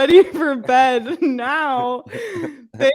ready for bed now. Thank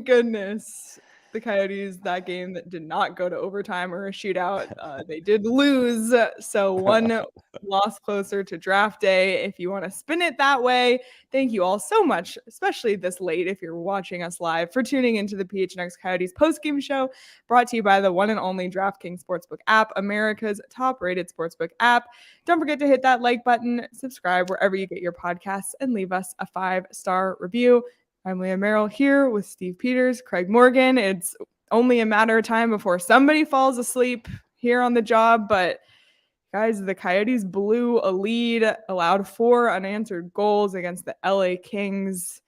goodness. The Coyotes, that game that did not go to overtime or a shootout, they did lose. So one loss closer to draft day. If you want to spin it that way, thank you all so much, especially this late if you're watching us live, for tuning into the PHNX Coyotes postgame show, brought to you by the one and only DraftKings Sportsbook app, America's top-rated sportsbook app. Don't forget to hit that like button, subscribe wherever you get your podcasts, and leave us a 5-star review. I'm Leah Merrill here with Steve Peters, Craig Morgan. It's only a matter of time before somebody falls asleep here on the job. But guys, the Coyotes blew a lead, allowed 4 unanswered goals against the LA Kings.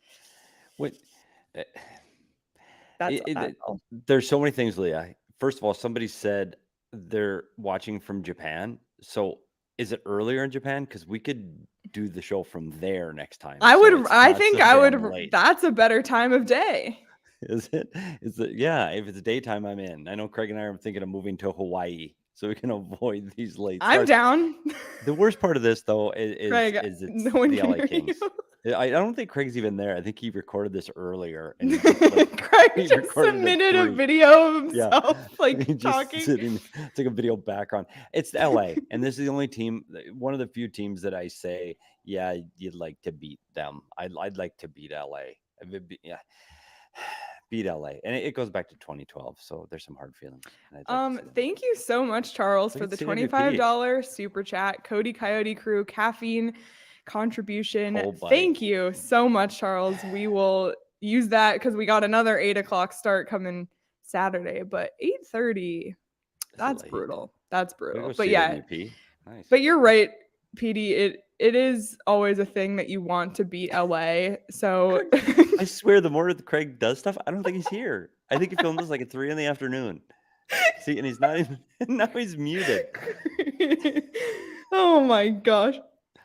There's so many things, Leah. First of all, somebody said they're watching from Japan. So is it earlier in Japan? Because we could do the show from there next time. That's a better time of day. Is it? Yeah, if it's daytime, I'm in. I know Craig and I are thinking of moving to Hawaii so we can avoid these late starts. I'm down. The worst part of this, though, is Craig, it's the LA Kings. I don't think Craig's even there. I think he recorded this earlier. And Craig just submitted a video of himself, talking. It's like a video background. It's LA, and this is the only team, one of the few teams that I say, yeah, you'd like to beat them. I'd like to beat LA. Beat LA, and it goes back to 2012. So there's some hard feelings. Thank you so much, Charles, for the $25 super chat. Cody Coyote Crew caffeine contribution. Thank you so much, Charles. We will use that because we got another 8:00 start coming Saturday, but 8:30. That's brutal. But yeah, nice. But you're right, PD. It is always a thing that you want to beat LA. So I swear, the more Craig does stuff, I don't think he's here. I think he filmed this like at 3 p.m. See, and he's not even. Now he's muted. Oh my gosh.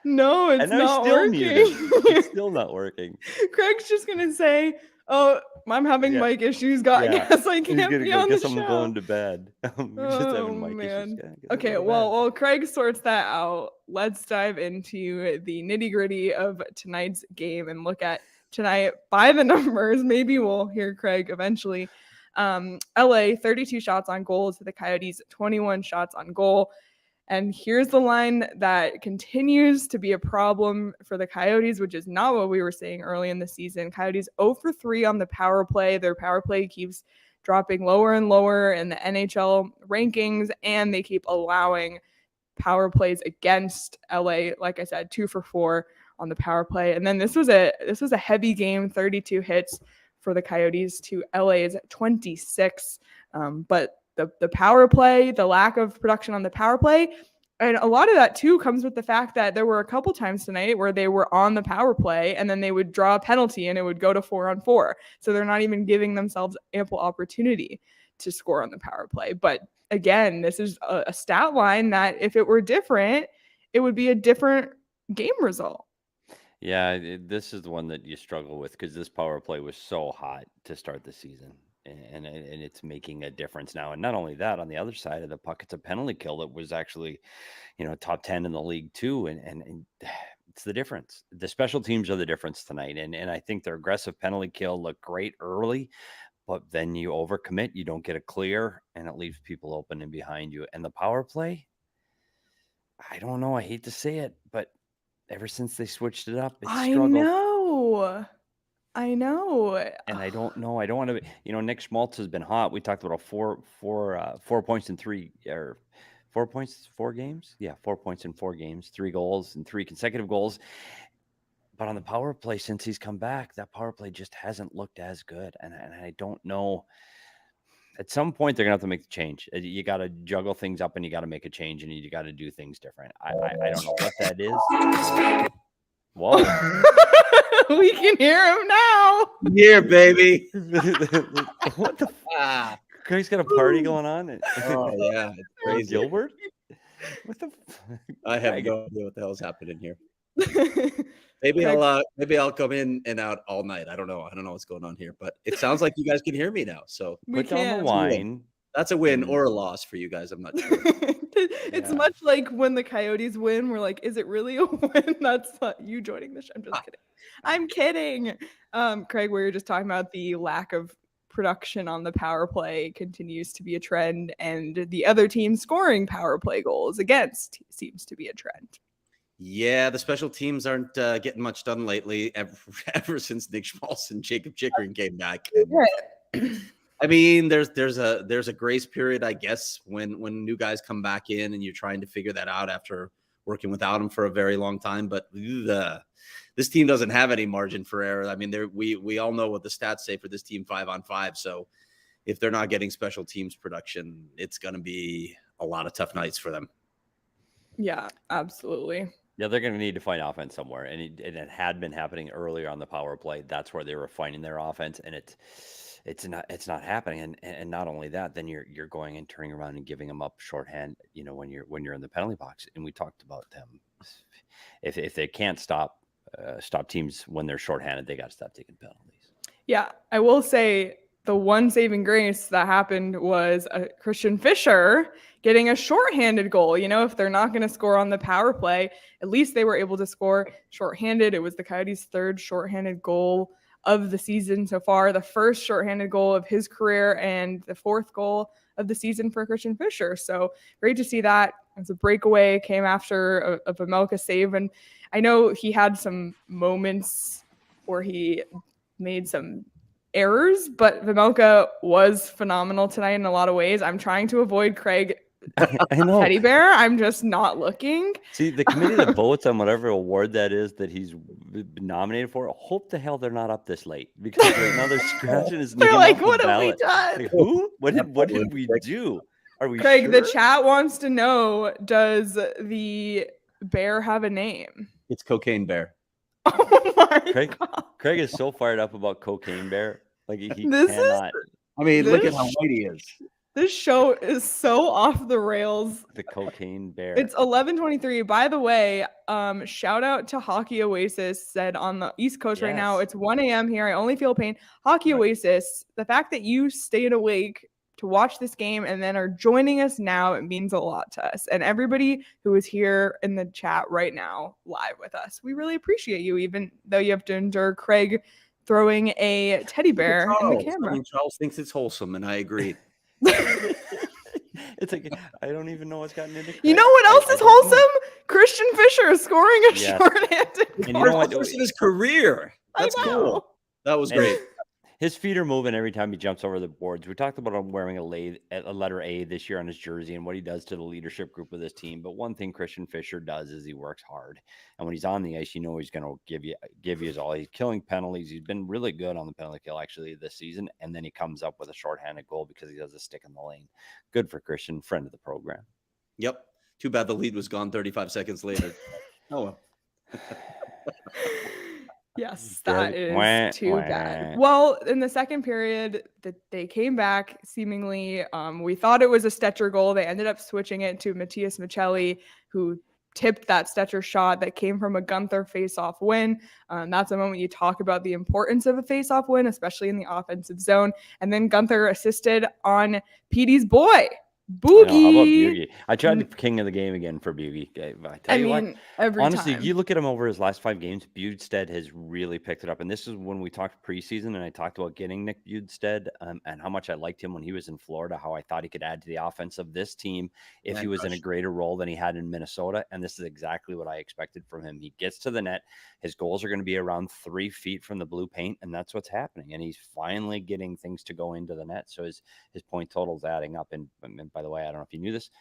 No, it's not working. It's still not working. Craig's just gonna say, "Oh, I'm having mic issues. I guess I can't be on the show. I'm going to bed." Man. Okay, well, Craig sorts that out. Let's dive into the nitty-gritty of tonight's game and look at tonight by the numbers. Maybe we'll hear Craig eventually. LA 32 shots on goal to the Coyotes 21 shots on goal. And here's the line that continues to be a problem for the Coyotes, which is not what we were saying early in the season. Coyotes 0 for 3 on the power play. Their power play keeps dropping lower and lower in the NHL rankings, and they keep allowing power plays against LA. Like I said, 2 for 4 on the power play. And then this was a heavy game, 32 hits for the Coyotes to LA's 26. But the power play, the lack of production on the power play, and a lot of that too comes with the fact that there were a couple times tonight where they were on the power play and then they would draw a penalty and it would go to 4-on-4. So they're not even giving themselves ample opportunity to score on the power play. But again, this is a stat line that if it were different, it would be a different game result. Yeah, this is the one that you struggle with because this power play was so hot to start the season. And it's making a difference now. And not only that, on the other side of the puck, it's a penalty kill that was actually, top 10 in the league too. And it's the difference. The special teams are the difference tonight. And I think their aggressive penalty kill looked great early, but then you overcommit, you don't get a clear, and it leaves people open and behind you. And the power play, I don't know. I hate to say it, but ever since they switched it up, it's struggled. I know. And I don't know. I don't want to, Nick Schmaltz has been hot. We talked about 4 points in 4 games. Yeah, 4 points in 4 games, 3 goals and 3 consecutive goals. But on the power play, since he's come back, that power play just hasn't looked as good. And I don't know. At some point, they're going to have to make the change. You got to juggle things up and you got to make a change and you got to do things different. I don't know what that is. Whoa. We can hear him now. Yeah, baby. What the Craig's got a party going on. Oh yeah, it's crazy. Gilbert? What the? I have no idea what the hell's happening here. Maybe I'll come in and out all night. I don't know what's going on here, but it sounds like you guys can hear me now. So put down the wine. That's a win or a loss for you guys. I'm not sure. It's much like when the Coyotes win, we're like, is it really a win? That's not you joining the show. I'm just kidding. I'm kidding. Craig, we were just talking about the lack of production on the power play continues to be a trend, and the other team scoring power play goals against seems to be a trend. Yeah, the special teams aren't getting much done lately ever since Nick Schmaltz and Jakob Chychrun came back. And, I mean, there's a grace period, I guess, when new guys come back in and you're trying to figure that out after working without them for a very long time. But this team doesn't have any margin for error. I mean, we all know what the stats say for this team 5-on-5. So if they're not getting special teams production, it's going to be a lot of tough nights for them. Yeah, absolutely. Yeah, they're going to need to find offense somewhere, and it had been happening earlier on the power play. That's where they were finding their offense, and it's not happening. And not only that, then you're going and turning around and giving them up shorthand. You know, when you're in the penalty box, and we talked about them. If they can't stop teams when they're shorthanded, they got to stop taking penalties. Yeah, I will say the one saving grace that happened was Christian Fischer getting a shorthanded goal. You know, if they're not going to score on the power play, at least they were able to score shorthanded. It was the Coyotes' third shorthanded goal of the season so far, the first shorthanded goal of his career, and the fourth goal of the season for Christian Fischer. So great to see that. It was a breakaway, came after a Vejmelka save. And I know he had some moments where he made some errors, but Vejmelka was phenomenal tonight in a lot of ways. I'm trying to avoid Craig I know. Teddy Bear. I'm just not looking. See, the committee that votes on whatever award that is that he's been nominated for, hope the hell they're not up this late, because right now they're scratching his name. They're like, off what the have we ballot. done? Like, who? What did we do? Are we Craig, sure? the chat wants to know, does the bear have a name? It's Cocaine Bear. Oh my God. Craig is so fired up about Cocaine Bear. Like he This cannot. I mean, look at how white he is. This show is so off the rails. The Cocaine Bear. It's 11:23. By the way, shout out to Hockey Oasis, said on the East Coast right now. It's 1 a.m. here. I only feel pain. Hockey Oasis, the fact that you stayed awake to watch this game and then are joining us now, it means a lot to us. And everybody who is here in the chat right now live with us, we really appreciate you, even though you have to endure Craig throwing a teddy bear in the camera. I mean, Charles thinks it's wholesome, and I agree. It's like, I don't even know what's gotten into Craig. You know what else is wholesome? Christian Fischer scoring a shorthanded goal. And you know what? First in his career. That's cool. That was great. His feet are moving every time he jumps over the boards. We talked about him wearing a letter A this year on his jersey and what he does to the leadership group of this team. But one thing Christian Fischer does is he works hard. And when he's on the ice, you know he's going to give you his all. He's killing penalties. He's been really good on the penalty kill actually this season. And then he comes up with a shorthanded goal because he does a stick in the lane. Good for Christian, friend of the program. Yep. Too bad the lead was gone 35 seconds later. Oh, well. Yes, that is too bad. Well, in the second period, they came back seemingly. We thought it was a Stetcher goal. They ended up switching it to Matthias Maccelli, who tipped that Stetcher shot that came from a Guenther face-off win. That's a moment you talk about the importance of a face-off win, especially in the offensive zone. And then Guenther assisted on Petey's boy, Boogie. How about Boogie? I tried the king of the game again for Boogie. I tell you what, honestly, time. You look at him over his last 5 games, Bjugstad has really picked it up. And this is when we talked preseason and I talked about getting Nick Bjugstad and how much I liked him when he was in Florida, how I thought he could add to the offense of this team if he was in a greater role than he had in Minnesota. And this is exactly what I expected from him. He gets to the net. His goals are going to be around 3 feet from the blue paint, and that's what's happening. And he's finally getting things to go into the net. So his point total's adding up. And by the way, I don't know if you knew this,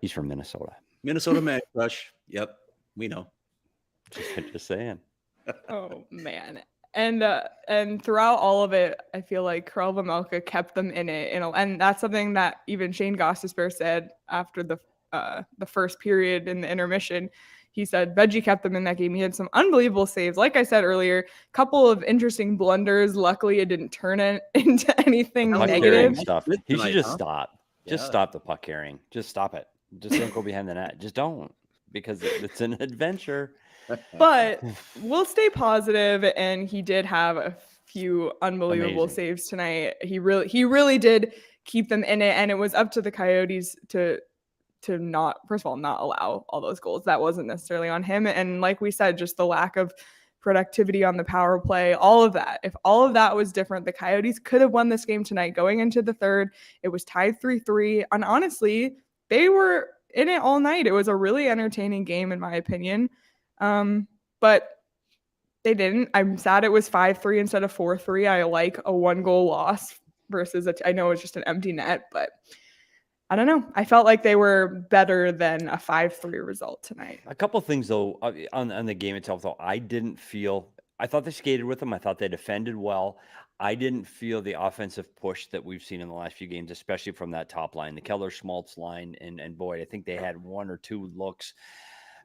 he's from Minnesota. Minnesota man crush. Yep, we know. Just saying. Oh man. And throughout all of it, I feel like Karel Vejmelka kept them in it, and that's something that even Shane Gostisbehere said after the first period in the intermission. He said Veggie kept them in that game. He had some unbelievable saves. Like I said earlier, a couple of interesting blunders. Luckily, it didn't turn into anything negative. Stuff. He should just stop. Just stop the puck carrying. Just stop it. Just don't go behind the net. Just don't, because it's an adventure. But we'll stay positive, and he did have a few unbelievable saves tonight. He really did keep them in it, and it was up to the Coyotes to to not, first of all, not allow all those goals. That wasn't necessarily on him. And like we said, just the lack of productivity on the power play, all of that. If all of that was different, the Coyotes could have won this game tonight. Going into the third, it was tied 3-3. And honestly, they were in it all night. It was a really entertaining game, in my opinion. But they didn't. I'm sad it was 5-3 instead of 4-3. I like a 1-goal loss versus I know it's just an empty net, but I don't know. I felt like they were better than a 5-3 result tonight. A couple things, though, on the game itself, though. I thought they skated with them. I thought they defended well. I didn't feel the offensive push that we've seen in the last few games, especially from that top line, the Keller-Schmaltz line and Boyd. I think they had 1 or 2 looks.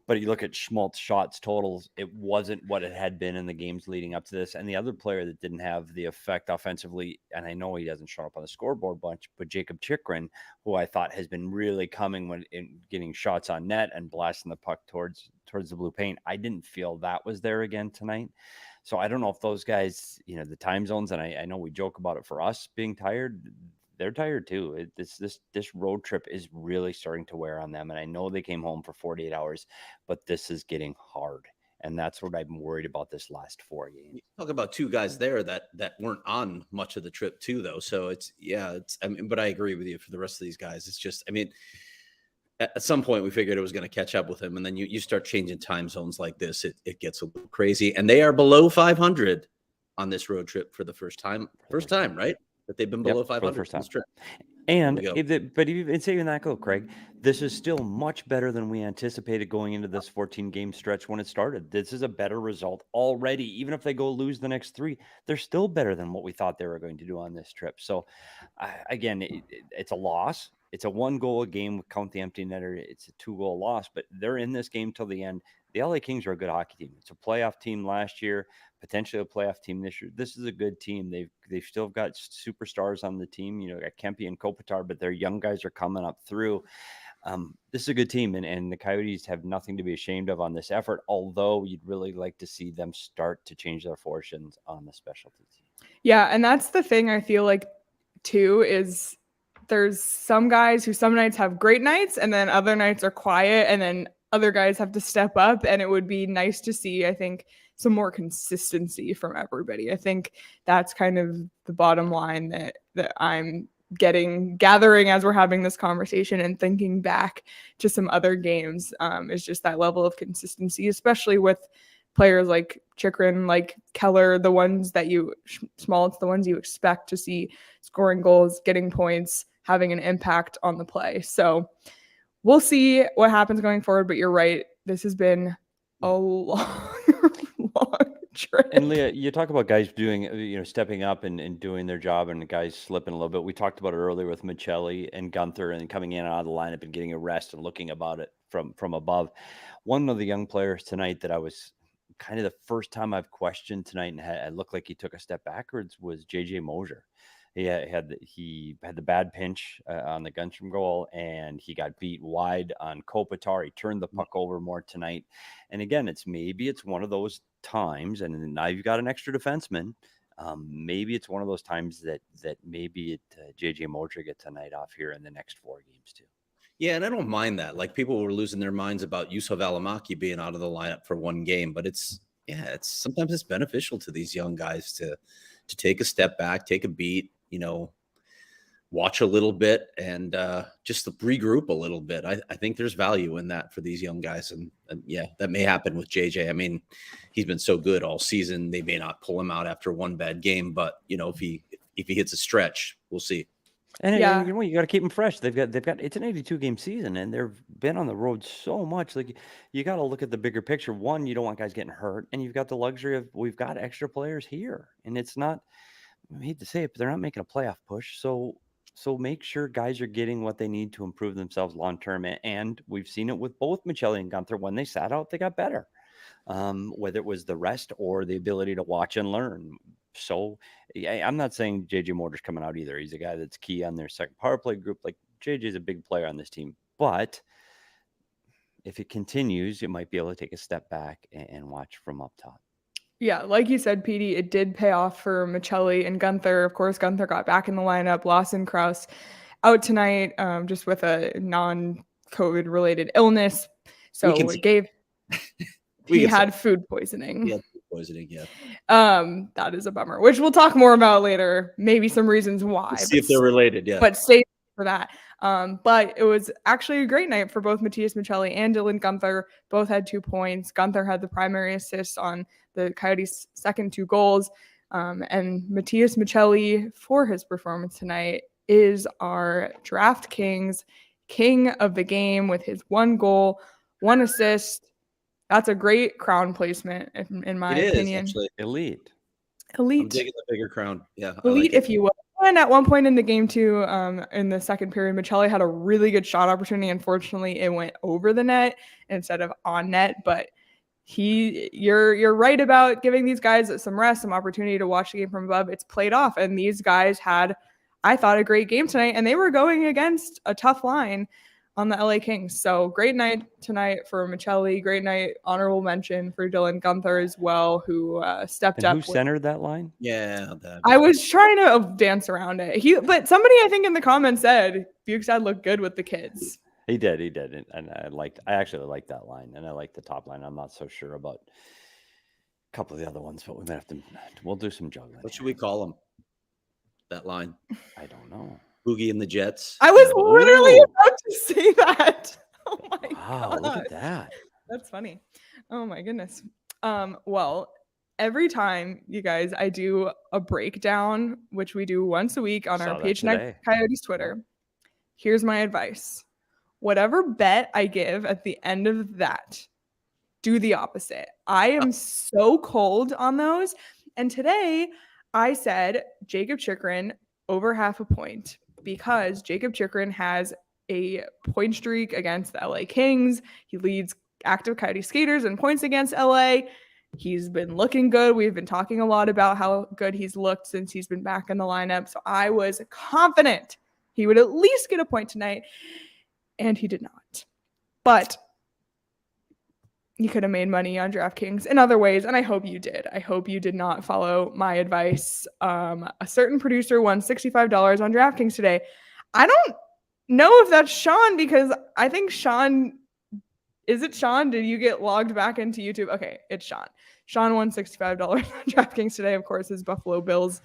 But you look at Schmaltz shots totals, it wasn't what it had been in the games leading up to this. And the other player that didn't have the effect offensively, and I know he doesn't show up on the scoreboard bunch, but Jakob Chychrun, who I thought has been really coming when in getting shots on net and blasting the puck towards the blue paint. I didn't feel that was there again tonight. So I don't know if those guys, the time zones, and I know we joke about it for us being tired. They're tired too. This road trip is really starting to wear on them. And I know they came home for 48 hours, but this is getting hard. And that's what I'm worried about this last 4 games. You talk about 2 guys there that weren't on much of the trip too, though. So but I agree with you for the rest of these guys. It's just, at some point we figured it was going to catch up with him. And then you start changing time zones like this. It gets a little crazy. And they are below 500 on this road trip for the first time, right? That they've been below 500 first this trip. And even saying that, Craig, this is still much better than we anticipated going into this 14-game stretch when it started. This is a better result already. Even if they go lose the next 3, they're still better than what we thought they were going to do on this trip. So, again, it's a loss. It's a 1-goal a game. Count the empty netter. It's a 2-goal loss, but they're in this game till the end. The LA Kings are a good hockey team. It's a playoff team last year, potentially a playoff team this year. This is a good team. They've still got superstars on the team. Got Kempe and Kopitar, but their young guys are coming up through. This is a good team, and the Coyotes have nothing to be ashamed of on this effort, although you'd really like to see them start to change their fortunes on the specialty team. Yeah, and that's the thing I feel like, too, is there's some guys who some nights have great nights, and then other nights are quiet, and then other guys have to step up, and it would be nice to see, I think, some more consistency from everybody. I think that's kind of the bottom line that I'm gathering as we're having this conversation and thinking back to some other games, is just that level of consistency, especially with players like Chychrun, like Keller, the ones that Schmaltz, the ones you expect to see scoring goals, getting points, having an impact on the play. So we'll see what happens going forward, but you're right. This has been a long trip. And Leah, you talk about guys doing, stepping up and doing their job, and the guys slipping a little bit. We talked about it earlier with Maccelli and Guenther and coming in and out of the lineup and getting a rest and looking about it from above. One of the young players tonight that I was kind of the first time I've questioned tonight and it looked like he took a step backwards was JJ Mosier. He had the bad pinch on the Gunstrom goal, and he got beat wide on Kopitar. He turned the puck over more tonight. And again, it's one of those times, and now you've got an extra defenseman. Maybe it's one of those times that maybe JJ Mosier gets tonight off here in the next 4 games too. Yeah, and I don't mind that. Like, people were losing their minds about Juuso Välimäki being out of the lineup for 1 game, but it's sometimes it's beneficial to these young guys to take a step back, take a beat, watch a little bit, and just to regroup a little bit. I think there's value in that for these young guys. And yeah, that may happen with JJ. He's been so good all season. They may not pull him out after 1 bad game, but if he hits a stretch, we'll see. And you got to keep them fresh. They've got it's an 82-game season, and they've been on the road so much. Like, you got to look at the bigger picture. One, you don't want guys getting hurt, and you've got the luxury of we've got extra players here, and it's not. I hate to say it, but they're not making a playoff push. So make sure guys are getting what they need to improve themselves long term. And we've seen it with both Maccelli and Guenther. When they sat out, they got better. Whether it was the rest or the ability to watch and learn. So I'm not saying JJ Mosier's coming out either. He's a guy that's key on their second power play group. Like, JJ's a big player on this team, but if it continues, you might be able to take a step back and watch from up top. Yeah, like you said, Petey, it did pay off for Maccelli and Guenther. Of course, Guenther got back in the lineup. Lawson Krause out tonight, just with a COVID-related illness. So he had food poisoning. Yeah, food poisoning, yeah. That is a bummer, which we'll talk more about later. Maybe some reasons why. Let's see if they're related, yeah. But stay for that. But it was actually a great night for both Matias Maccelli and Dylan Guenther. Both had 2 points. Guenther had the primary assist on the Coyotes' second 2 goals. And Matias Maccelli, for his performance tonight, is our DraftKings king of the game with his 1 goal, 1 assist. That's a great crown placement, in my opinion. Actually. Elite. I'm digging the bigger crown. Yeah. Elite, if you will. And at one point in the game, too, in the second period, Maccelli had a really good shot opportunity. Unfortunately, it went over the net instead of on net. But you're right about giving these guys some rest, some opportunity to watch the game from above. It's played off. And these guys had, I thought, a great game tonight. And they were going against a tough line on the LA Kings. So great night tonight for Maccelli. Great night. Honorable mention for Dylan Guenther as well, who stepped up. Who centered that line? Yeah. I was trying to dance around it. But somebody, I think, in the comments said Bukestad looked good with the kids. He did. And I actually liked that line, and I liked the top line. I'm not so sure about a couple of the other ones, but we'll do some juggling. What should we call them? That line? I don't know. Boogie and the Jets. I was literally about to say that. Oh my God. Look at that. That's funny. Oh my goodness. Well, every time, you guys, I do a breakdown, which we do once a week on our PHNX Coyotes Twitter. Here's my advice. Whatever bet I give at the end of that, do the opposite. I am so cold on those. And today I said Jakob Chychrun over 0.5 point, because Jakob Chychrun has a point streak against the LA Kings. He leads active Coyote skaters in points against LA. He's been looking good. We've been talking a lot about how good he's looked since he's been back in the lineup. So I was confident he would at least get a point tonight, and he did not. But you could have made money on DraftKings in other ways, and I hope you did. I hope you did not follow my advice. A certain producer won $65 on DraftKings today. I don't know if that's Shawn, because I think Shawn – is it Shawn? Did you get logged back into YouTube? Okay, it's Shawn. Shawn won $65 on DraftKings today. Of course, his Buffalo Bills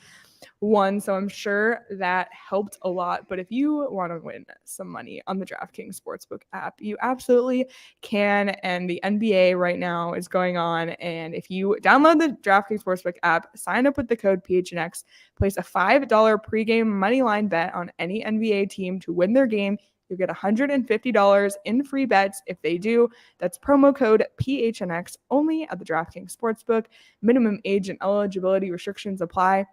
won, so I'm sure that helped a lot. But if you want to win some money on the DraftKings Sportsbook app, you absolutely can. And the NBA right now is going on. And if you download the DraftKings Sportsbook app, sign up with the code PHNX, place a $5 pregame moneyline bet on any NBA team to win their game, you'll get $150 in free bets if they do. That's promo code PHNX only at the DraftKings Sportsbook. Minimum age and eligibility restrictions apply.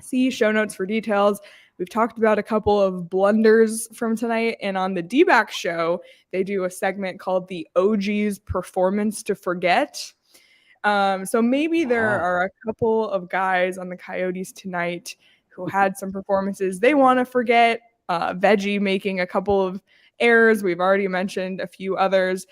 See show notes for details. We've talked about a couple of blunders from tonight, and on the D-Back show, they do a segment called the OG's Performance to Forget. So maybe there are a couple of guys on the Coyotes tonight who had some performances they want to forget. Veggie making a couple of errors. We've already mentioned a few others.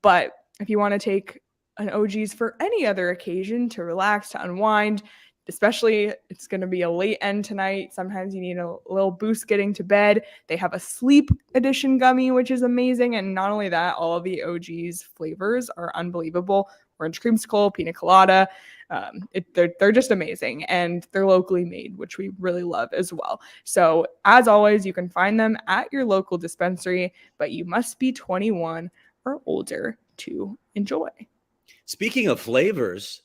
But if you want to take an OG's for any other occasion, to relax, to unwind, especially it's going to be a late end tonight. Sometimes you need a little boost getting to bed. They have a sleep edition gummy, which is amazing. And not only that, all of the OG's flavors are unbelievable. Orange creamsicle, pina colada. They're just amazing, and they're locally made, which we really love as well. So as always, you can find them at your local dispensary, but you must be 21 or older to enjoy. Speaking of flavors,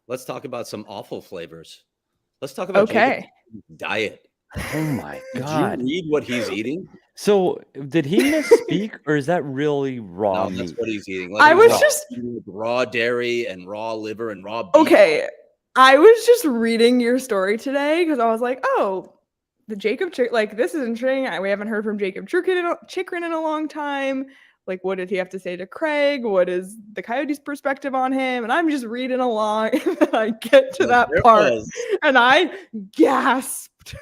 let's talk about some awful flavors. Let's talk about Jacob's diet. Oh my God. Did you read what he's eating? So did he misspeak, or is that really raw meat? That's what he's eating. I was just raw dairy and raw liver and raw beef. Okay. I was just reading your story today because I was like, oh, the Jakob Chychrun, like, this is interesting. We haven't heard from Jakob Chychrun in a long time. Like, what did he have to say to Craig? What is the Coyotes' perspective on him? And I'm just reading along, and I get to that part, and I gasped.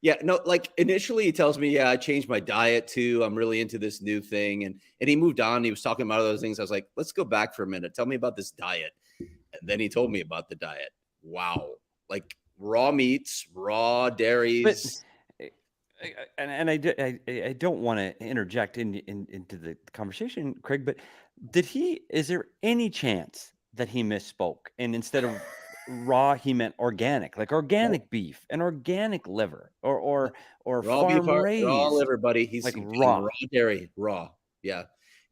Yeah, no, like initially he tells me, I changed my diet too. I'm really into this new thing. And he moved on. He was talking about all those things. I was like, let's go back for a minute. Tell me about this diet. And then he told me about the diet. Wow. Like raw meats, raw dairies. But I don't want to interject into the conversation, Craig, but is there any chance that he misspoke and instead of raw he meant organic, like organic beef and organic liver or raw beef, farm raised, raw liver, buddy? He's like raw dairy, raw. Yeah.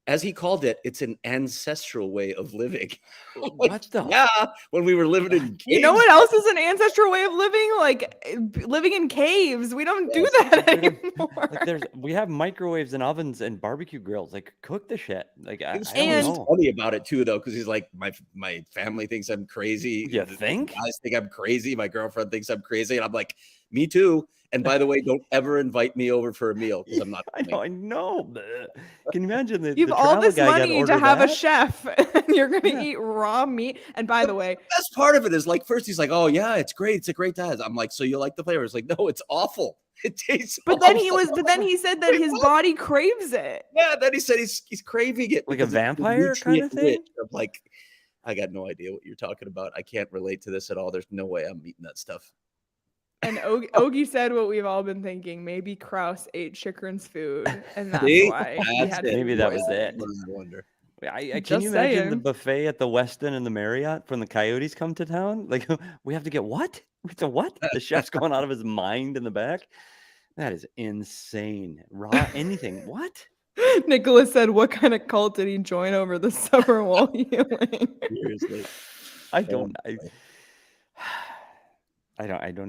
As he called it, it's an ancestral way of living. What the? Yeah, when we were living in caves. You know what else is an ancestral way of living? Like living in caves. We don't do that anymore. Like we have microwaves and ovens and barbecue grills. Like cook the shit. Like I don't know. Funny about it too, though, because he's like, my family thinks I'm crazy. You think? Guys think I'm crazy. My girlfriend thinks I'm crazy, and I'm like, me too. And by the way, don't ever invite me over for a meal because I'm not. I know. Can you imagine that? You have all this money to have a chef, and you're gonna eat raw meat. And by the way, the best part of it is like first he's like, "Oh yeah, it's great. It's a great time." I'm like, "So you like the flavor?" It's like, "No, it's awful. It tastes." But awful. then he said that his body craves it. Yeah. Then he said he's craving it like a vampire kind of thing. I'm like, I got no idea what you're talking about. I can't relate to this at all. There's no way I'm eating that stuff. And Ogie said what we've all been thinking. Maybe Krause ate Chychrun's food, and that's why he had maybe that was it. I wonder. Can you imagine the buffet at the Westin and the Marriott from the Coyotes come to town? Like, we have to get what? It's a what? The chef's going out of his mind in the back. That is insane. Raw anything. What? Nicholas said, "What kind of cult did he join over the summer while healing?" Seriously, I don't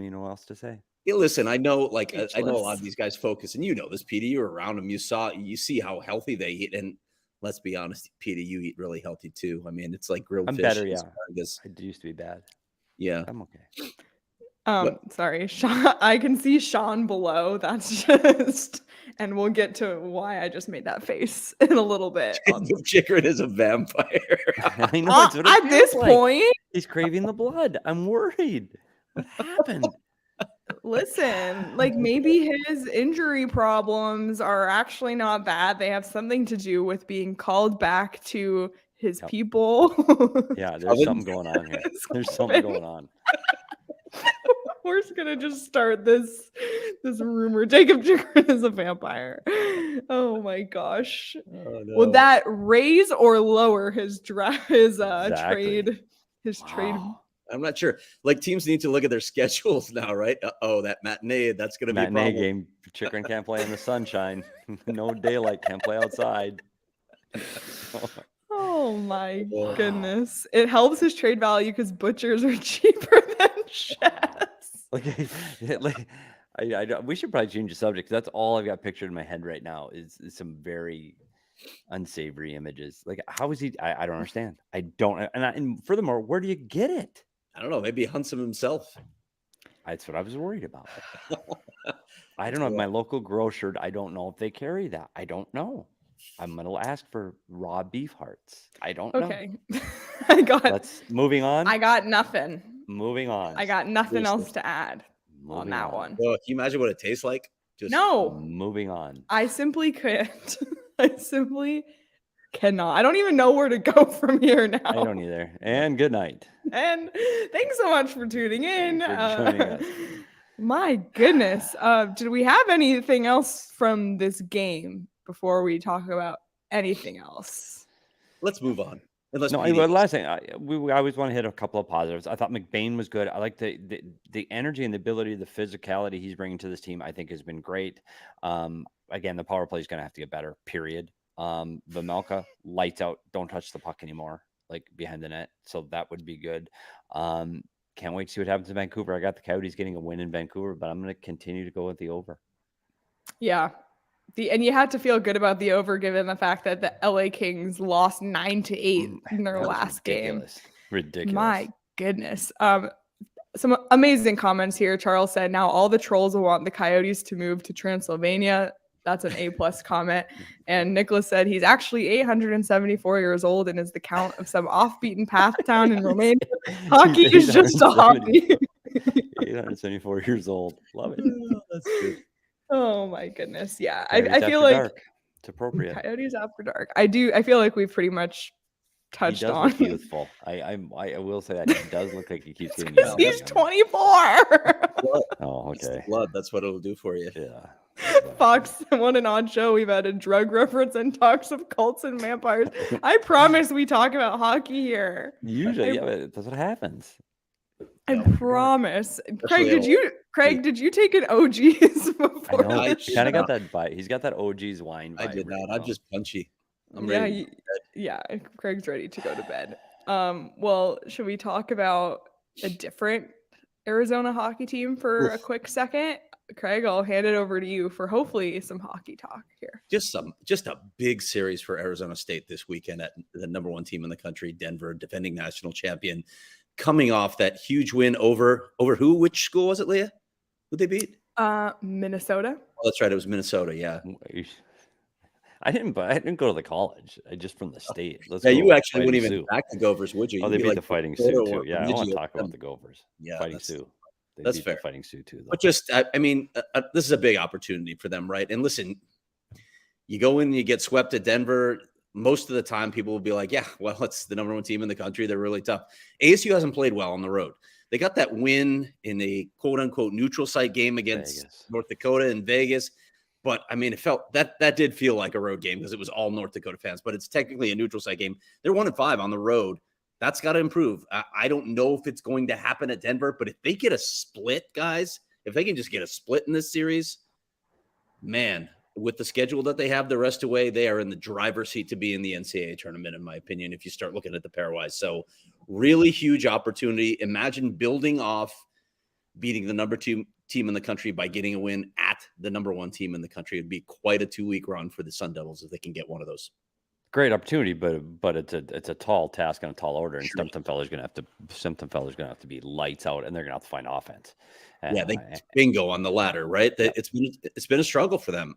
even know what else to say. Yeah, listen, I know, like, I know a lot of these guys focus, and you know this, Petey. You were around them. You see how healthy they eat, and let's be honest, Petey, you eat really healthy too. I mean, it's like grilled fish. I'm better, yeah. I used to be bad. Yeah, I'm okay. Sorry, Shawn. I can see Shawn below. That's just, and we'll get to why I just made that face in a little bit. Chychrun is a vampire. I know. At this point, he's craving the blood. I'm worried. What happened? Listen, like maybe his injury problems are actually not bad. They have something to do with being called back to his people. Yeah, there's something going on here. There's something going on. We're just gonna just start this rumor. Jakob Chychrun is a vampire. Oh my gosh. Oh, no. Would that raise or lower his trade? Wow. I'm not sure. Like teams need to look at their schedules now, right? That matinee, that's going to be a problem. Game. Chychrun can't play in the sunshine. No daylight. Can't play outside. Oh my goodness! It helps his trade value because butchers are cheaper than chefs. We should probably change the subject. That's all I've got pictured in my head right now. Is some very unsavory images. Like, how is he? I don't understand. I don't. And furthermore, where do you get it? I don't know. Maybe he hunts him himself. That's what I was worried about. I don't know. My local grocer, I don't know if they carry that. I don't know. I'm going to ask for raw beef hearts. I don't know. Okay. Moving on. I got nothing. Moving on. I got nothing else to add on that one. Well, can you imagine what it tastes like? No. Moving on. I simply can't. I simply cannot. I don't even know where to go from here now. I don't either. And good night. And thanks so much for tuning in. For joining us. My goodness. Did we have anything else from this game before we talk about anything else? Let's move on. Last thing, I always want to hit a couple of positives. I thought McBain was good. I like the energy and the ability, the physicality he's bringing to this team. I think has been great. Again, the power play is going to have to get better. Period. Vejmelka, lights out. Don't touch the puck anymore, like behind the net. So that would be good. Can't wait to see what happens in Vancouver. I got the Coyotes getting a win in Vancouver, but I'm going to continue to go with the over. Yeah. And you had to feel good about the over given the fact that the LA Kings lost 9-8 in their last game. Ridiculous. My goodness. Some amazing comments here. Charles said, now all the trolls will want the Coyotes to move to Transylvania. That's an A+ comment. And Nicholas said he's actually 874 years old and is the count of some off-beaten path town in Romania. Hockey is just a hobby. 874 years old. Love it. That's good. Oh my goodness. Yeah. Coyotes I feel like dark. It's appropriate. Coyotes after dark. I feel like we've pretty much touched he does on. Look youthful. I will say that he does look like he keeps getting younger. He's 24. Oh, okay. Blood. That's what it'll do for you. Yeah. Fox, what an odd show. We've had a drug reference and talks of cults and vampires. I promise we talk about hockey here. Usually, yeah, that's what happens. I promise. Craig, did you take an OG's before? I know. He kind of got that vibe. He's got that OG's wine vibe. I did not. I'm just punchy. I'm ready. Yeah, Craig's ready to go to bed. Well, should we talk about a different Arizona hockey team for a quick second? Craig, I'll hand it over to you for hopefully some hockey talk here. Just a big series for Arizona State this weekend at the number one team in the country, Denver, defending national champion, coming off that huge win over who? Which school was it, Leah? Who'd they beat? Minnesota. Oh, that's right. It was Minnesota. Yeah. I didn't go to the college. I just from the state. You actually wouldn't even back the Gophers, would you? Oh, they beat the Fighting Sioux too. Yeah, I want to talk about the Gophers. Yeah, Fighting Sioux. That's fair. Fighting Sioux too, though. But just, I mean, this is a big opportunity for them, right? And listen, you go in, you get swept at Denver. Most of the time, people will be like, "Yeah, well, it's the number one team in the country. They're really tough." ASU hasn't played well on the road. They got that win in a quote unquote neutral site game against North Dakota in Vegas. But I mean, it felt that did feel like a road game because it was all North Dakota fans, but it's technically a neutral site game. They're 1-5 on the road. That's got to improve. I don't know if it's going to happen at Denver, but if they get a split, guys, if they can just get a split in this series, man, with the schedule that they have the rest of the way, they are in the driver's seat to be in the NCAA tournament, in my opinion, if you start looking at the pairwise. So really huge opportunity. Imagine building off beating the number 2 team in the country by getting a win at the number 1 team in the country. It'd be quite a 2-week run for the Sun Devils if they can get one of those. Great opportunity, but it's a tall task and a tall order, and Sure. some fellas gonna have to be lights out, and they're gonna have to find offense. Yeah, they bingo on the ladder, right? Yeah. It's been a struggle for them.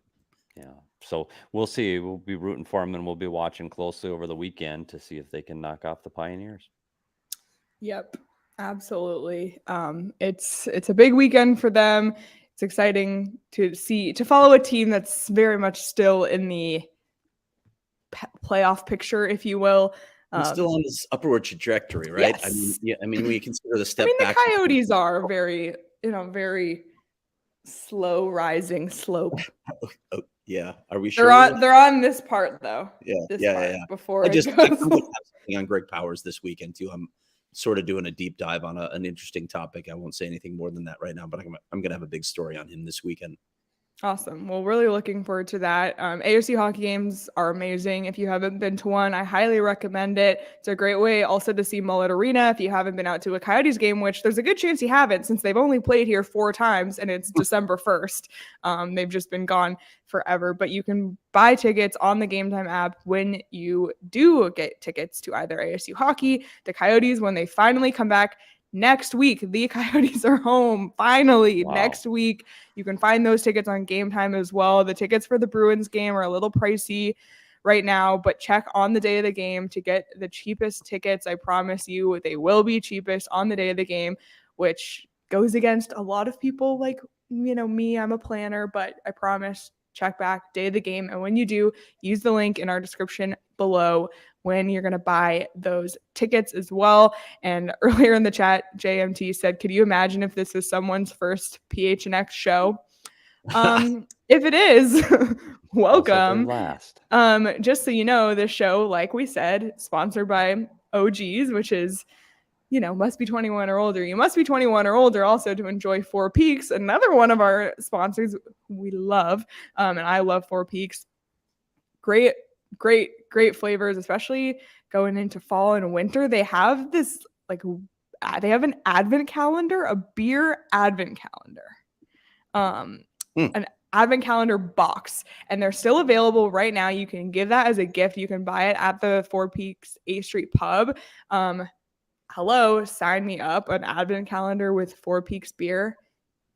Yeah, so we'll see. We'll be rooting for them, and we'll be watching closely over the weekend to see if they can knock off the Pioneers. Yep, absolutely. It's a big weekend for them. It's exciting to follow a team that's very much still in the playoff picture, if you will. Still on this upward trajectory, right? Yes. I mean, when you consider the step back. The Coyotes are very slow rising slope. Oh, yeah. Are we sure? They're on this part though. Yeah. Before I'm on Greg Powers this weekend too. I'm sort of doing a deep dive on an interesting topic. I won't say anything more than that right now, but I'm going to have a big story on him this weekend. Awesome. Well, really looking forward to that. ASU hockey games are amazing. If you haven't been to one, I highly recommend it. It's a great way also to see Mullet Arena if you haven't been out to a Coyotes game, which there's a good chance you haven't since they've only played here 4 times and it's December 1st. They've just been gone forever, but you can buy tickets on the Game Time app when you do get tickets to either ASU hockey, the Coyotes, when they finally come back. Next week, the Coyotes are home. Finally, next week. You can find those tickets on Game Time as well. The tickets for the Bruins game are a little pricey right now, but check on the day of the game to get the cheapest tickets. I promise you they will be cheapest on the day of the game, which goes against a lot of people like, me. I'm a planner, but I promise, check back day of the game. And when you do, use the link in our description below when you're going to buy those tickets as well. And earlier in the chat, JMT said, could you imagine if this is someone's first PHNX show? If it is, welcome. Just so you know, this show, like we said, sponsored by OGs, which is, must be 21 or older. You must be 21 or older also to enjoy Four Peaks, another one of our sponsors we love. And I love Four Peaks. Great flavors, especially going into fall and winter. They have this they have an advent calendar, a beer advent calendar, an advent calendar box, and they're still available right now. You can give that as a gift. You can buy it at the Four Peaks 8th Street Pub. Hello, sign me up, an advent calendar with Four Peaks beer.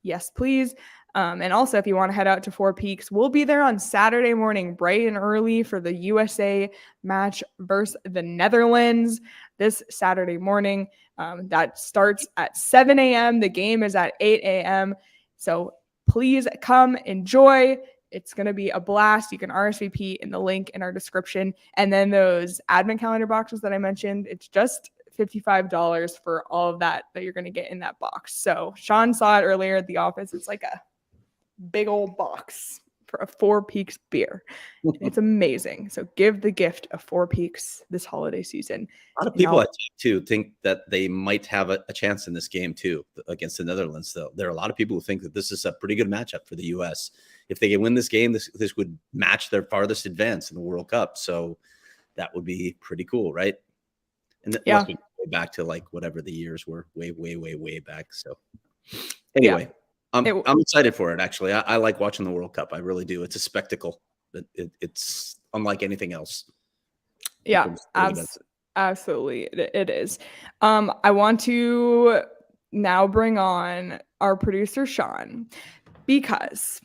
Yes, please. And also, if you want to head out to Four Peaks, we'll be there on Saturday morning, bright and early for the USA match versus the Netherlands this Saturday morning. That starts at 7 a.m. The game is at 8 a.m. So please come enjoy. It's going to be a blast. You can RSVP in the link in our description. And then those advent calendar boxes that I mentioned, it's just $55 for all of that you're going to get in that box. So Shawn saw it earlier at the office. It's like a big old box for a Four Peaks beer. It's amazing. So give the gift of Four Peaks this holiday season. A lot of people, I think, too, think that they might have a chance in this game, too, against the Netherlands, though. There are a lot of people who think that this is a pretty good matchup for the U.S. If they can win this game, this would match their farthest advance in the World Cup. So that would be pretty cool, right? And that must be way back to like whatever the years were, way back. So anyway, I'm excited for it, actually. I like watching the World Cup. I really do. It's a spectacle. It's unlike anything else. Yeah, absolutely. It is. I want to now bring on our producer, Shawn, because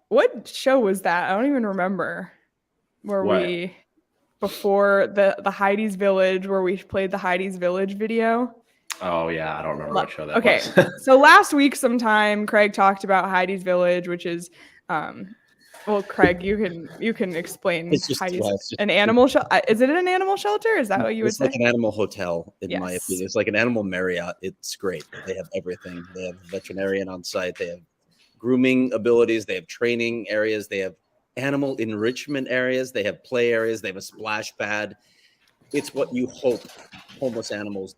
what show was that? I don't even remember before the Heidi's Village, where we played the Heidi's Village video. Oh yeah, I don't remember what show that was. Okay, so last week sometime Craig talked about Heidi's Village, which is well, Craig, you can explain. Heidi's an animal shelter. Is it an animal shelter? Is that what you would say? It's like an animal hotel, in my opinion. It's like an animal Marriott. It's great. They have everything. They have a veterinarian on site. They have grooming abilities. They have training areas. They have animal enrichment areas. They have play areas. They have a splash pad. It's what you hope homeless animals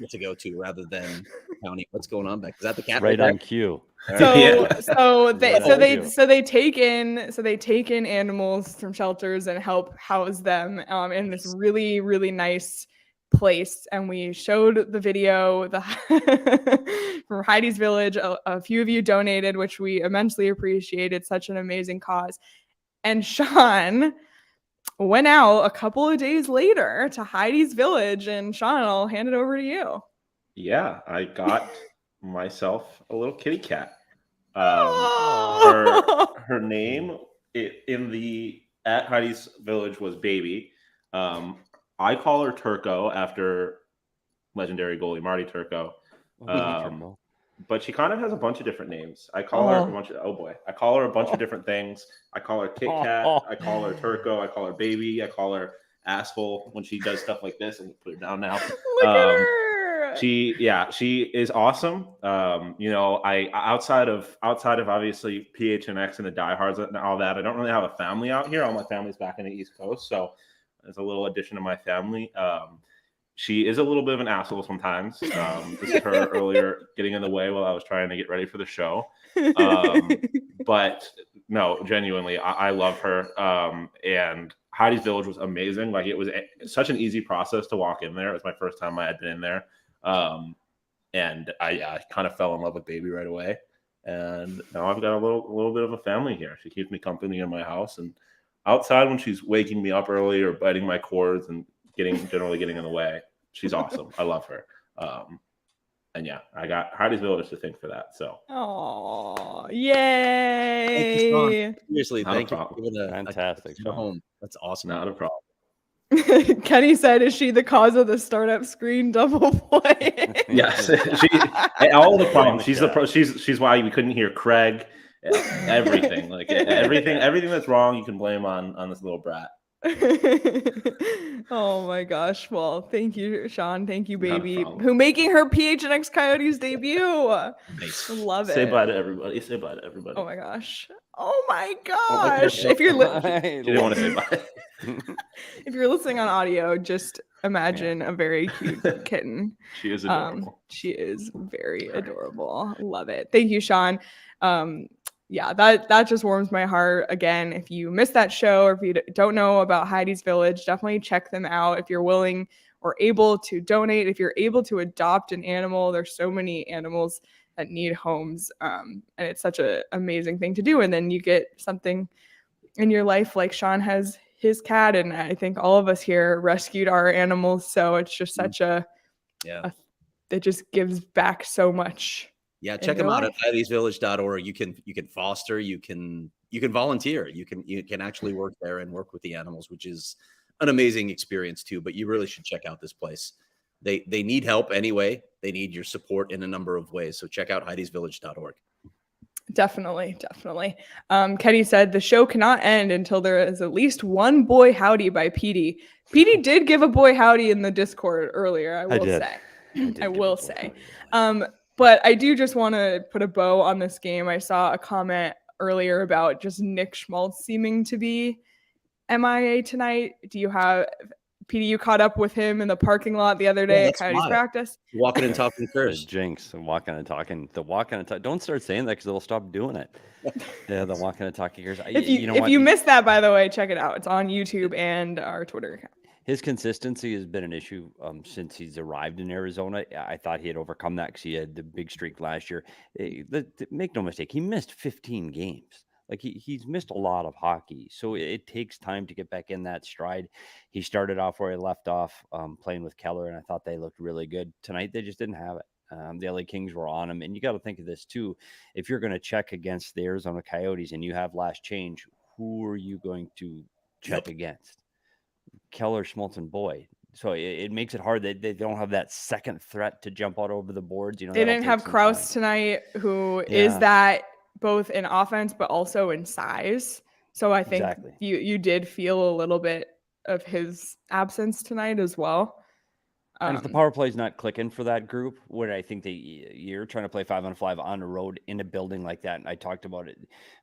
get to go to, rather than county. What's going on back? Is that the cat? Right on cue. So they take in animals from shelters and help house them in this really, really nice place. And we showed the video from Heidi's Village. A few of you donated, which we immensely appreciated. Such an amazing cause. And Shawn went out a couple of days later to Heidi's Village, and Shawn, I'll hand it over to you. Yeah, I got myself a little kitty cat. Her name at Heidi's Village was Baby. I call her Turco after legendary goalie Marty Turco. But she kind of has a bunch of different names. I call her a bunch of different things. I call her Kit Kat. I call her Turco. I call her Baby. I call her Asshole when she does stuff like this. And put her down now. Look at her. She is awesome. I outside of obviously PHNX and the diehards and all that, I don't really have a family out here. All my family's back in the East Coast, so there's a little addition to my family. She is a little bit of an asshole sometimes. This is her earlier getting in the way while I was trying to get ready for the show. But no, genuinely, I love her. And Heidi's Village was amazing. Like, it was such an easy process to walk in there. It was my first time I had been in there. And I kind of fell in love with Baby right away. And now I've got a little bit of a family here. She keeps me company in my house. And outside, when she's waking me up early or biting my cords and generally getting in the way, she's awesome. I love her. And yeah, I got Heidi's Village to thank for that. So, oh, yay! Thank you, seriously, thank you. Fantastic. Home. That's awesome. Not a problem. Kenny said, "Is she the cause of the startup screen double play?" Yes, all the problems. She's why we couldn't hear Craig. Everything, like everything that's wrong, you can blame on this little brat. Oh my gosh. Well, thank you, Shawn. Thank you, Baby, who making her PHNX Coyotes debut. Nice. Love it. Say bye to everybody. Say bye to everybody. Oh my gosh. Oh my gosh. If you're she didn't want to say bye. If you're listening on audio, just imagine a very cute kitten. She is adorable. She is very adorable. Love it. Thank you, Shawn. Yeah, that just warms my heart. Again, if you missed that show or if you don't know about Heidi's Village, definitely check them out. If you're willing or able to donate, if you're able to adopt an animal, there's so many animals that need homes, and it's such an amazing thing to do. And then you get something in your life, like Shawn has his cat, and I think all of us here rescued our animals. So it's just such it just gives back so much. Yeah, check them out at Heidi'sVillage.org. You can foster, you can volunteer, you can actually work there and work with the animals, which is an amazing experience too. But you really should check out this place. They need help anyway. They need your support in a number of ways. So check out Heidi'sVillage.org. Definitely. Kenny said the show cannot end until there is at least one boy howdy by Petey. Petey did give a boy howdy in the Discord earlier, I will say. But I do just want to put a bow on this game. I saw a comment earlier about just Nick Schmaltz seeming to be MIA tonight. Petey, you caught up with him in the parking lot the other day at Coyotes practice? Walking and talking first. Jinx, walking and talking. Don't start saying that because they'll stop doing it. Yeah, the walking and talking curse. If you missed that, by the way, check it out. It's on YouTube and our Twitter account. His consistency has been an issue since he's arrived in Arizona. I thought he had overcome that because he had the big streak last year. Make no mistake, he missed 15 games. Like he's missed a lot of hockey. So it takes time to get back in that stride. He started off where he left off, playing with Keller, and I thought they looked really good. Tonight, they just didn't have it. The LA Kings were on him. And you got to think of this, too. If you're going to check against the Arizona Coyotes and you have last change, who are you going to check against? Keller, Schmaltz, and Boyd. So it makes it hard. They don't have that second threat to jump out over the boards. They didn't have Kraus tonight, who is that both in offense but also in size. So I think you did feel a little bit of his absence tonight as well. And if the power play is not clicking for that group, what I think you're trying to play 5-on-5 on the road in a building like that. And I talked about it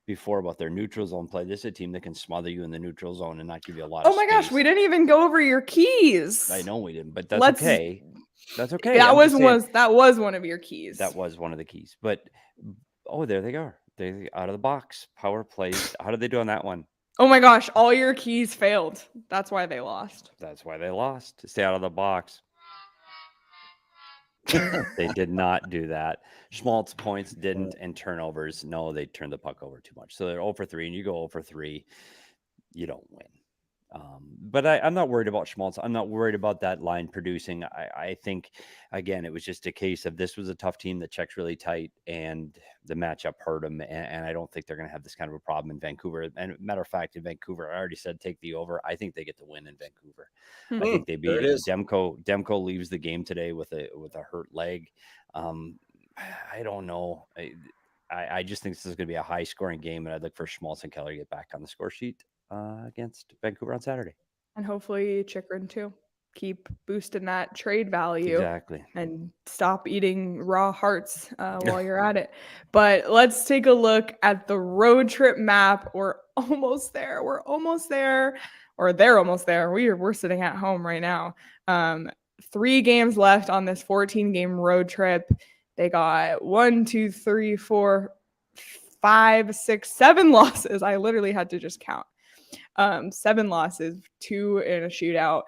before about their neutral zone play. This is a team that can smother you in the neutral zone and not give you a lot of space. Gosh, we didn't even go over your keys. I know we didn't, but that's okay. That's okay. That was one of your keys. That was one of the keys. But there they are. They out of the box. Power plays. How did they do on that one? Oh my gosh, all your keys failed. That's why they lost. Stay out of the box. They did not do that. Schmaltz points didn't, and turnovers. No, they turned the puck over too much. So they're 0 for 3, and you go 0 for 3, you don't win. But I'm not worried about Schmaltz. I'm not worried about that line producing. I think, again, it was just a case of this was a tough team that checks really tight, and the matchup hurt them. And I don't think they're going to have this kind of a problem in Vancouver. And matter of fact, in Vancouver, I already said take the over. I think they get the win in Vancouver. I think they beat it. Demko leaves the game today with a hurt leg. I don't know. I just think this is going to be a high scoring game, and I'd look for Schmaltz and Keller to get back on the score sheet against Vancouver on Saturday. And hopefully Chychrun too. Keep boosting that trade value. Exactly. And stop eating raw hearts while you're at it. But let's take a look at the road trip map. We're almost there. Or they're almost there. We're sitting at home right now. 3 games left on this 14-game road trip. They got 1, 2, 3, 4, 5, 6, 7 losses. I literally had to just count. 7 losses, 2 in a shootout.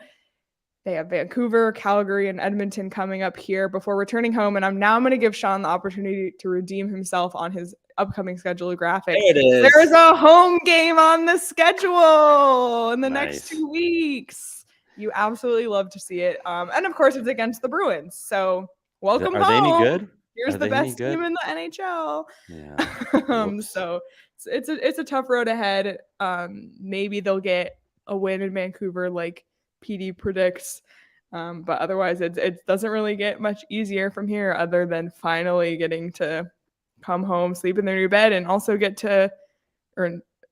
They have Vancouver, Calgary, and Edmonton coming up here before returning home. And I'm going to give Shawn the opportunity to redeem himself on his upcoming schedule graphic. There it is. There's a home game on the schedule in the next 2 weeks. You absolutely love to see it. And of course, it's against the Bruins. So welcome home. Are they any good? Here's the best team in the NHL. Yeah. So it's a tough road ahead. Maybe they'll get a win in Vancouver like PD predicts. But otherwise, it doesn't really get much easier from here other than finally getting to come home, sleep in their new bed, and also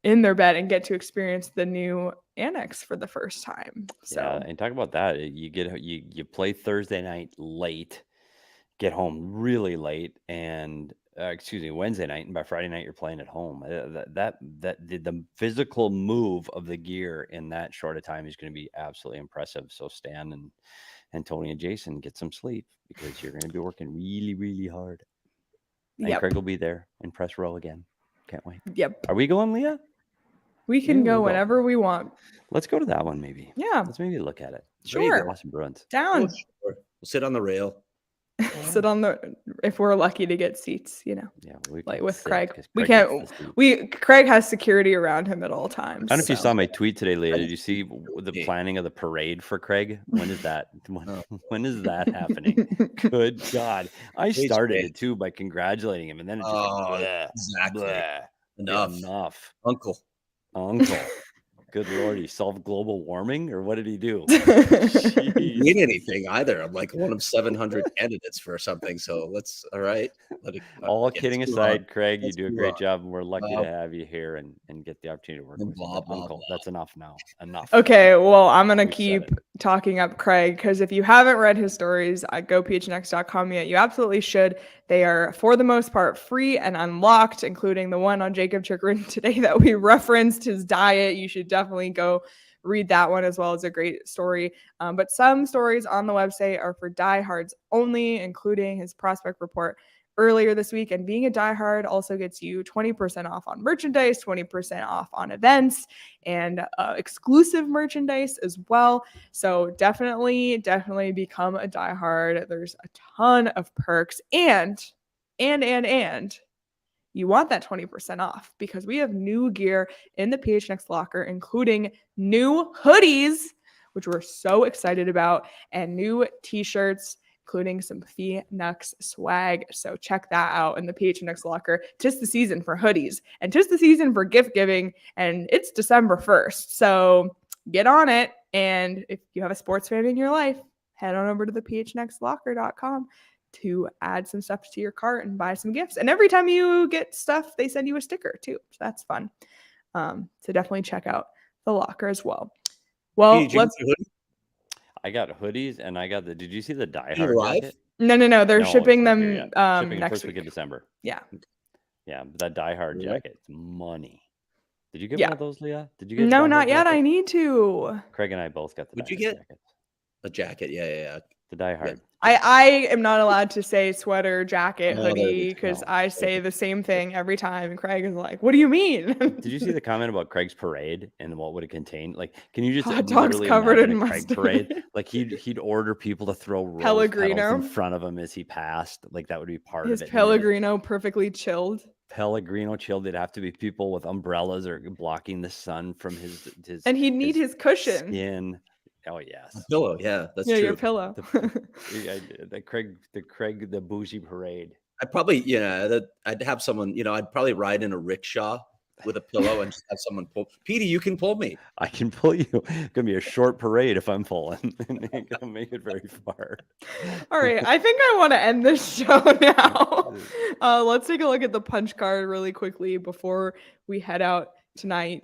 in their bed and get to experience the new annex for the first time. So yeah, and talk about that. You play Thursday night late, get home really late, and Wednesday night, and by Friday night you're playing at home. The physical move of the gear in that short a time is going to be absolutely impressive. So Stan and Tony and Jason, get some sleep because you're going to be working really, really hard. And Craig will be there in press row again. Can't wait. Yep. Are we going, Leah? We can go whenever we want. Let's go to that one, maybe. Yeah. Let's maybe look at it. Sure. Awesome Bruins. Down. We'll sit on the rail. Sit on if we're lucky to get seats, Yeah, like with Craig. Craig has security around him at all times. I don't know if you saw my tweet today, Leah. Did you see the planning of the parade for Craig? When is that? When is that happening? Good God. I started it too by congratulating him, and then it's just exactly. Enough. Uncle. Good Lord, he solved global warming, or what did he do? Didn't mean anything either. I'm like one of 700 candidates for something. So all right. All kidding aside, Craig, you do a great job, and we're lucky to Wow. have you here and get the opportunity to work with Blah, you. blah, Uncle, blah. that's enough now. Enough. Okay, well, I'm going to We've said keep it. talking up Craig, because if you haven't read his stories at gophnx.com yet, you absolutely should. They are, for the most part, free and unlocked, including the one on Jakob Chychrun today that we referenced, his diet. You should definitely go read that one as well. It's a great story. But some stories on the website are for diehards only, including his prospect report earlier this week. And being a diehard also gets you 20% off on merchandise, 20% off on events, and exclusive merchandise as well. So definitely become a diehard. There's a ton of perks, and you want that 20% off because we have new gear in the PHNX locker, including new hoodies, which we're so excited about, and new t-shirts, including some PHNX swag. So check that out in the PHNX locker. 'Tis the season for hoodies, and 'tis the season for gift giving, and it's December 1st. So get on it. And if you have a sports fan in your life, head on over to the phnxlocker.com to add some stuff to your cart and buy some gifts. And every time you get stuff, they send you a sticker too. So that's fun. So definitely check out the locker as well. Well, I got hoodies, and I got did you see the Die Hard jacket? No. They're shipping them shipping next first week of December. Yeah. Yeah, that Die Hard jacket, it's money. Did you get one of those, Leah? Did you get No, not yet. I need to. Craig and I both got the Would you get a jacket? Yeah. The Die Hard. Yeah. I am not allowed to say sweater, jacket, hoodie, because I say the same thing every time. And Craig is like, "What do you mean?" Did you see the comment about Craig's parade and what would it contain? Like, can you just hot dogs covered in mustard? Craig parade? Like he'd order people to throw rose petals in front of him as he passed. Like that would be part of it. His Pellegrino perfectly chilled. Pellegrino chilled. It'd have to be people with umbrellas or blocking the sun from his and he'd need his cushion. Skin. Oh yes, a pillow. Yeah, that's true. Your pillow. the Craig, the bougie parade. I'd probably, I'd have someone, I'd probably ride in a rickshaw with a pillow and just have someone pull. Petey, you can pull me. I can pull you. It's gonna be a short parade if I'm pulling. It ain't gonna make it very far. All right, I think I want to end this show now. Let's take a look at the punch card really quickly before we head out tonight.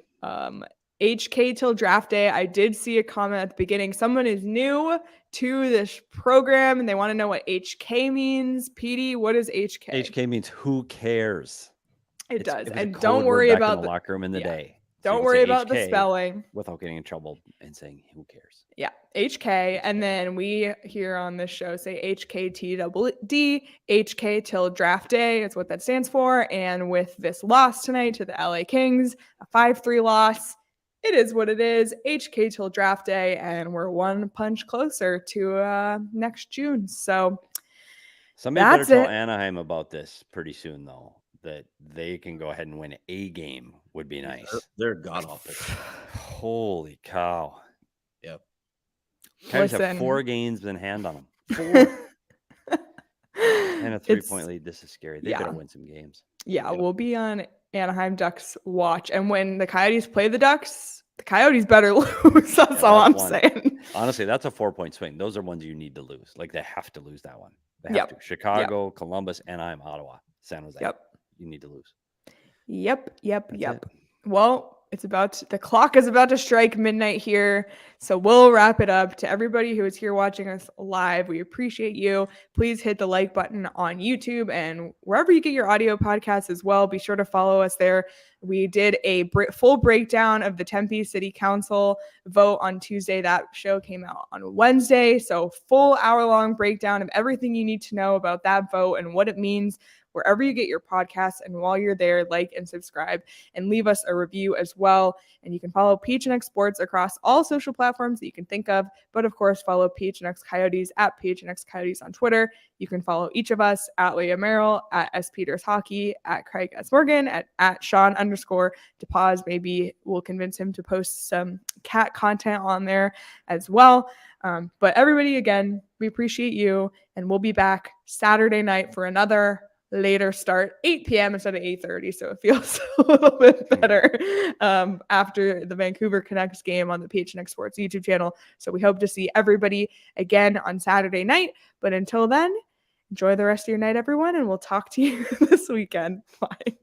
HK till draft day. I did see a comment at the beginning. Someone is new to this program and they want to know what HK means. Petey, what is HK? HK means who cares. It does. And don't worry about the locker room in the day. Don't worry about the spelling. Without getting in trouble and saying who cares. Yeah, HK. And then we here on this show say HKTDD, HK till draft day. It's what that stands for. And with this loss tonight to the LA Kings, a 5-3 loss, it is what it is. HK till draft day, and we're one punch closer to next June. So somebody better tell Anaheim about this pretty soon, though, that they can go ahead and win a game would be nice. They're god awful. Holy cow! Yep. Coyotes have 4 games in hand on them. 4 and a 3-point lead. This is scary. They gotta win some games. Yeah, we'll be on Anaheim Ducks watch, and when the Coyotes play the Ducks, the Coyotes better lose. That's all I'm saying. Honestly, that's a 4-point swing. Those are ones you need to lose. Like they have to lose that one. They have to. Chicago, Columbus, Anaheim, Ottawa, San Jose. Yep. You need to lose. Yep. Well, the clock is about to strike midnight here. So we'll wrap it up. To everybody who is here watching us live, we appreciate you. Please hit the like button on YouTube and wherever you get your audio podcasts as well. Be sure to follow us there. We did a full breakdown of the Tempe City Council vote on Tuesday. That show came out on Wednesday. So full hour-long breakdown of everything you need to know about that vote and what it means wherever you get your podcasts. And while you're there, like and subscribe and leave us a review as well. And you can follow PHNX Sports across all social platforms that you can think of. But of course, follow PHNX Coyotes at PHNX Coyotes on Twitter. You can follow each of us at Leah Merrill, at S. Peters Hockey, at Craig S. Morgan, at Shawn_DePaz. Maybe we'll convince him to post some cat content on there as well. But everybody, again, we appreciate you. And we'll be back Saturday night for another later start, 8 p.m. instead of 8:30. So it feels a little bit better after the Vancouver Canucks game on the PHNX Sports YouTube channel. So we hope to see everybody again on Saturday night. But until then, enjoy the rest of your night, everyone, and we'll talk to you this weekend. Bye.